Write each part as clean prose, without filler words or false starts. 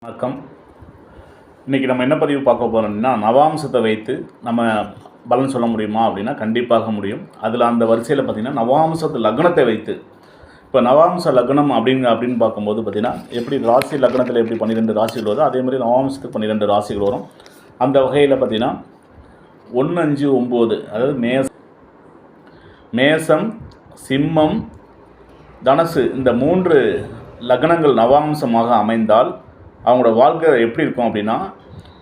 வணக்கம். இன்றைக்கி நம்ம என்ன பதிவு பார்க்க போகிறோம்னா, நவாம்சத்தை வைத்து நம்ம பலன் சொல்ல முடியுமா அப்படின்னா கண்டிப்பாக முடியும். அதில் அந்த வரிசையில் பார்த்திங்கன்னா நவாம்சத்து லக்னத்தை வைத்து, இப்போ நவாம்ச லக்னம் அப்படின்னு பார்க்கும்போது பார்த்திங்கன்னா எப்படி ராசி லக்னத்தில் எப்படி 12 ராசிகள் வருதோ அதே மாதிரி நவாம்சத்துக்கு 12 ராசிகள் வரும். அந்த வகையில் பார்த்திங்கன்னா 1, 5, 9 அதாவது மேசம், சிம்மம், தனுசு இந்த 3 லக்னங்கள் நவாம்சமாக அமைந்தால் அவங்களோட வாழ்க்கை எப்படி இருக்கும் அப்படின்னா,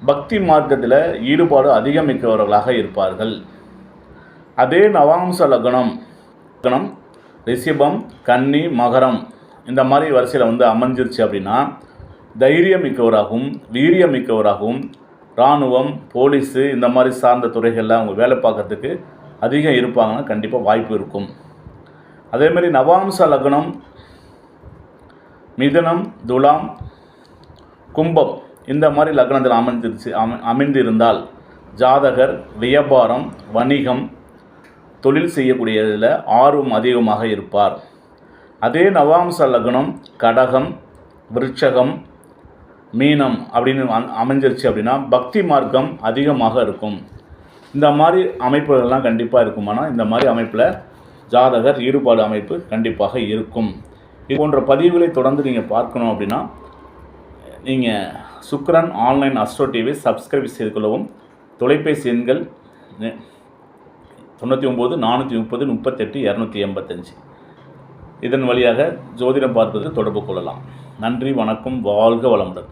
பக்தி மார்க்கத்தில் ஈடுபாடு அதிகம் மிக்கவர்களாக இருப்பார்கள். அதே நவாம்ச லக்னம் ரிஷபம், கன்னி, மகரம் இந்த மாதிரி வரிசையில் அமைஞ்சிருச்சு அப்படின்னா தைரியம் மிக்கவராகவும் வீரியம் மிக்கவராகவும் இராணுவம், போலீஸு இந்த மாதிரி சார்ந்த துறைகளில் அவங்க வேலை பார்க்குறதுக்கு அதிகம் இருப்பாங்கன்னா கண்டிப்பாக வாய்ப்பு இருக்கும். அதேமாதிரி நவாம்ச லக்னம் மிதுனம், துலாம், கும்பம் இந்த மாதிரி லக்னத்தில் அமைந்திருந்தால் ஜாதகர் வியாபாரம், வணிகம், தொழில் செய்யக்கூடியதில் ஆர்வம் அதிகமாக இருப்பார். அதே நவாம்ச லக்னம் கடகம், விருட்சகம், மீனம் அப்படின்னு அமைஞ்சிருச்சு அப்படின்னா பக்தி மார்க்கம் அதிகமாக இருக்கும். இந்த மாதிரி அமைப்புகள்லாம் கண்டிப்பாக இருக்குமானா இந்த மாதிரி அமைப்பில் ஜாதகர் ஈடுபாடு அமைப்பு கண்டிப்பாக இருக்கும். இது போன்ற பதிவுகளை தொடர்ந்து நீங்கள் பார்க்கணும் அப்படின்னா நீங்கள் சுக்ரன் ஆன்லைன் அஸ்ட்ரோ டிவி சப்ஸ்கிரைப் செய்து கொள்ளவும். தொலைபேசி எண்கள் 99 430 38 285 இதன் வழியாக ஜோதிடம் பார்ப்பதற்கு தொடர்பு கொள்ளலாம். நன்றி, வணக்கம், வாழ்க வளமுடன்.